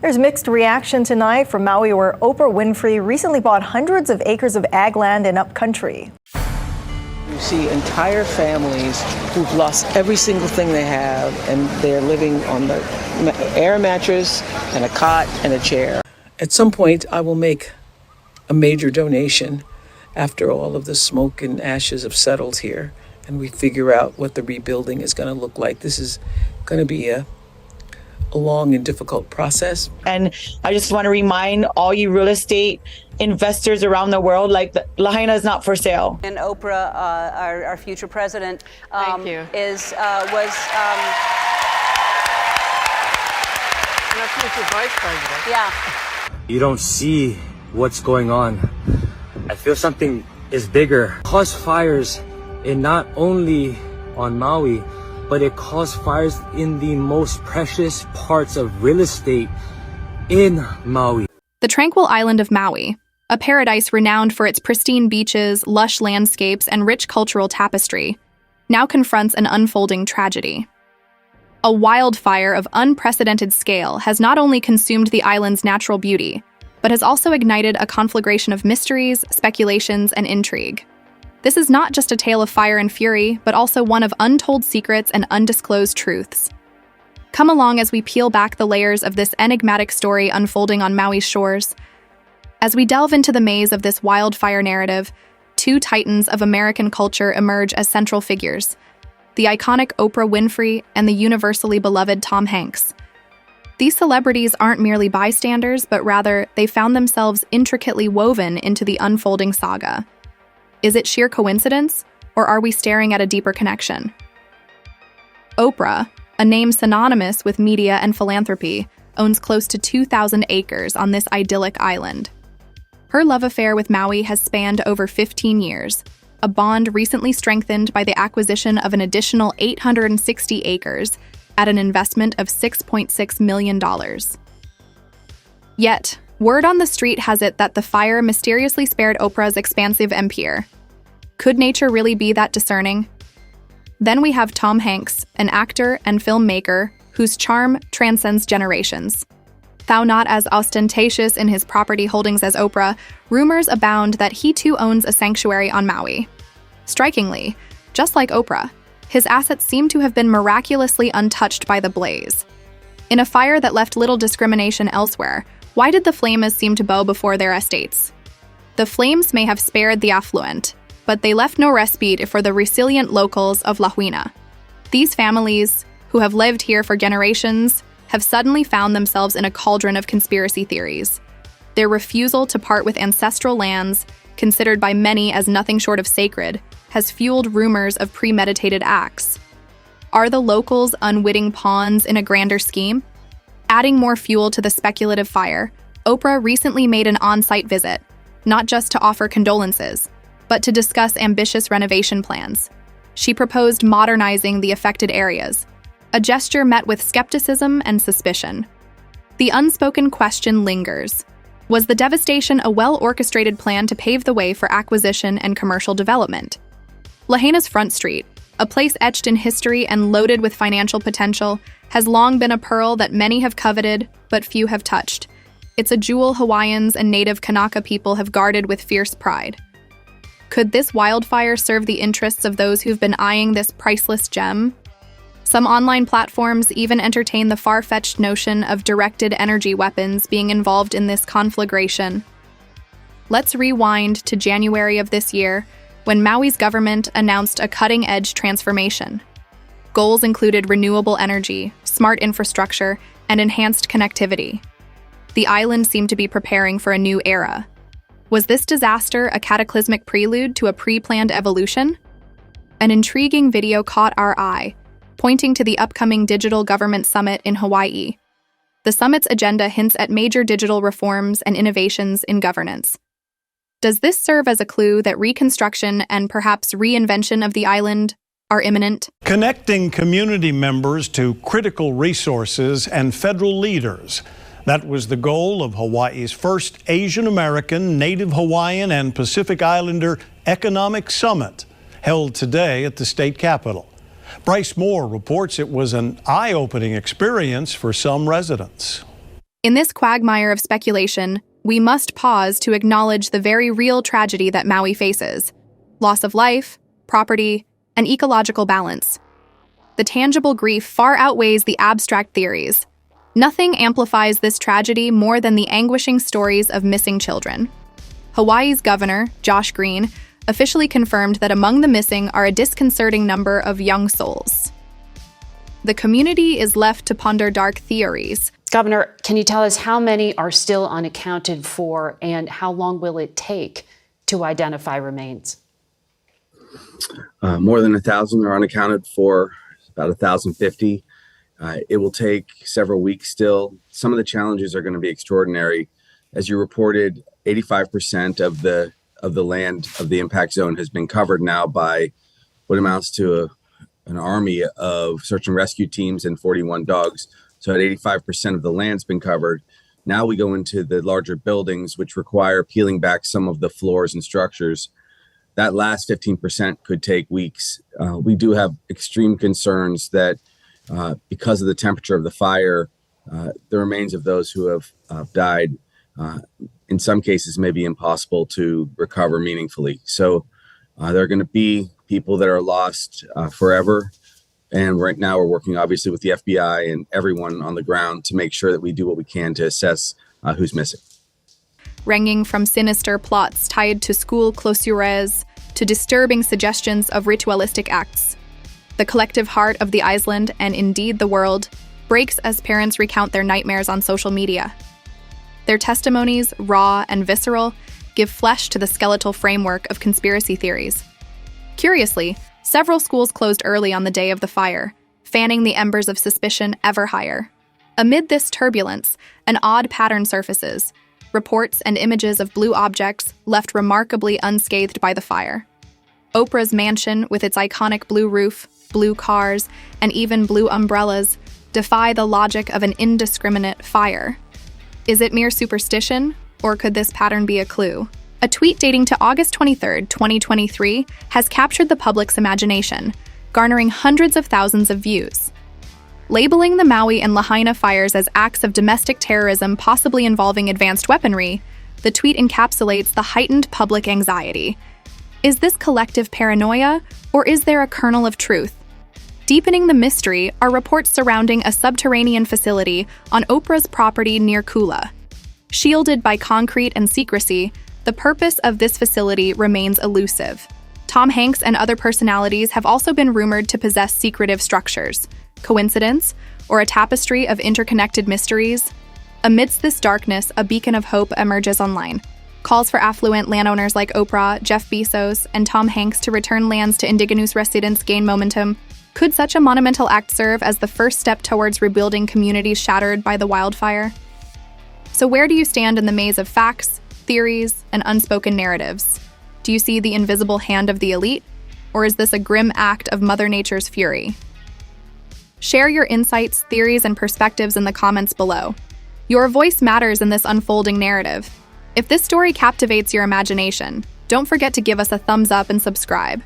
There's mixed reaction tonight from Maui, where Oprah Winfrey recently bought hundreds of acres of ag land in upcountry. You see entire families who've lost every single thing they have, and they're living on the air mattress and a cot and a chair. At some point, I will make a major donation after all of the smoke and ashes have settled here, and we figure out what the rebuilding is going to look like. This is going to be a long and difficult process. And I just want to remind all you real estate investors around the world, like Lahaina is not for sale. And Oprah, our future president, Thank you. was and our future vice president. yeah. You don't see what's going on. I feel something is bigger. It caused fires in not only on Maui, but it caused fires in the most precious parts of real estate in Maui. The tranquil island of Maui, a paradise renowned for its pristine beaches, lush landscapes, and rich cultural tapestry, now confronts an unfolding tragedy. A wildfire of unprecedented scale has not only consumed the island's natural beauty, but has also ignited a conflagration of mysteries, speculations, and intrigue. This is not just a tale of fire and fury, but also one of untold secrets and undisclosed truths. Come along as we peel back the layers of this enigmatic story unfolding on Maui's shores. As we delve into the maze of this wildfire narrative, two titans of American culture emerge as central figures: the iconic Oprah Winfrey and the universally beloved Tom Hanks. These celebrities aren't merely bystanders, but rather they found themselves intricately woven into the unfolding saga. Is it sheer coincidence, or are we staring at a deeper connection? Oprah, a name synonymous with media and philanthropy, owns close to 2,000 acres on this idyllic island. Her love affair with Maui has spanned over 15 years, a bond recently strengthened by the acquisition of an additional 860 acres at an investment of $6.6 million. Yet, word on the street has it that the fire mysteriously spared Oprah's expansive empire. Could nature really be that discerning? Then we have Tom Hanks, an actor and filmmaker whose charm transcends generations. Though not as ostentatious in his property holdings as Oprah, rumors abound that he too owns a sanctuary on Maui. Strikingly, just like Oprah, his assets seem to have been miraculously untouched by the blaze. In a fire that left little discrimination elsewhere, why did the flames seem to bow before their estates? The flames may have spared the affluent, but they left no respite for the resilient locals of Lahaina. These families, who have lived here for generations, have suddenly found themselves in a cauldron of conspiracy theories. Their refusal to part with ancestral lands, considered by many as nothing short of sacred, has fueled rumors of premeditated acts. Are the locals unwitting pawns in a grander scheme? Adding more fuel to the speculative fire, Oprah recently made an on-site visit, not just to offer condolences, but to discuss ambitious renovation plans. She proposed modernizing the affected areas, a gesture met with skepticism and suspicion. The unspoken question lingers. Was the devastation a well-orchestrated plan to pave the way for acquisition and commercial development? Lahaina's Front Street, a place etched in history and loaded with financial potential, has long been a pearl that many have coveted, but few have touched. It's a jewel Hawaiians and native Kanaka people have guarded with fierce pride. Could this wildfire serve the interests of those who've been eyeing this priceless gem? Some online platforms even entertain the far-fetched notion of directed energy weapons being involved in this conflagration. Let's rewind to January of this year, when Maui's government announced a cutting-edge transformation. Goals included renewable energy, smart infrastructure, and enhanced connectivity. The island seemed to be preparing for a new era. Was this disaster a cataclysmic prelude to a pre-planned evolution? An intriguing video caught our eye, pointing to the upcoming Digital Government Summit in Hawaii. The summit's agenda hints at major digital reforms and innovations in governance. Does this serve as a clue that reconstruction and perhaps reinvention of the island are imminent? Connecting community members to critical resources and federal leaders. That was the goal of Hawaii's first Asian American, Native Hawaiian, and Pacific Islander Economic Summit, held today at the state capitol. Bryce Moore reports it was an eye-opening experience for some residents. In this quagmire of speculation, we must pause to acknowledge the very real tragedy that Maui faces: loss of life, property, and ecological balance. The tangible grief far outweighs the abstract theories. Nothing amplifies this tragedy more than the anguishing stories of missing children. Hawaii's governor, Josh Green, officially confirmed that among the missing are a disconcerting number of young souls. The community is left to ponder dark theories. Governor, can you tell us how many are still unaccounted for, and how long will it take to identify remains? More than 1,000 are unaccounted for, about 1,050. It will take several weeks still. Some of the challenges are going to be extraordinary. As you reported, 85% of the land of the impact zone has been covered now by what amounts to an army of search and rescue teams and 41 dogs. So at 85% of the land's been covered. Now we go into the larger buildings, which require peeling back some of the floors and structures. That last 15% could take weeks. We do have extreme concerns that because of the temperature of the fire, the remains of those who have died, in some cases, may be impossible to recover meaningfully. So there are going to be people that are lost forever. And right now we're working obviously with the FBI and everyone on the ground to make sure that we do what we can to assess who's missing. Ranging from sinister plots tied to school clausures to disturbing suggestions of ritualistic acts. The collective heart of the island, and indeed the world, breaks as parents recount their nightmares on social media. Their testimonies, raw and visceral, give flesh to the skeletal framework of conspiracy theories. Curiously, several schools closed early on the day of the fire, fanning the embers of suspicion ever higher. Amid this turbulence, an odd pattern surfaces: reports and images of blue objects left remarkably unscathed by the fire. Oprah's mansion, with its iconic blue roof, blue cars, and even blue umbrellas, defy the logic of an indiscriminate fire. Is it mere superstition, or could this pattern be a clue? A tweet dating to August 23, 2023, has captured the public's imagination, garnering hundreds of thousands of views. Labeling the Maui and Lahaina fires as acts of domestic terrorism possibly involving advanced weaponry, the tweet encapsulates the heightened public anxiety. Is this collective paranoia, or is there a kernel of truth? Deepening the mystery are reports surrounding a subterranean facility on Oprah's property near Kula. Shielded by concrete and secrecy, the purpose of this facility remains elusive. Tom Hanks and other personalities have also been rumored to possess secretive structures. Coincidence, or a tapestry of interconnected mysteries? Amidst this darkness, a beacon of hope emerges online. Calls for affluent landowners like Oprah, Jeff Bezos, and Tom Hanks to return lands to indigenous residents gain momentum. Could such a monumental act serve as the first step towards rebuilding communities shattered by the wildfire? So where do you stand in the maze of facts, theories, and unspoken narratives? Do you see the invisible hand of the elite, or is this a grim act of Mother Nature's fury? Share your insights, theories, and perspectives in the comments below. Your voice matters in this unfolding narrative. If this story captivates your imagination, don't forget to give us a thumbs up and subscribe.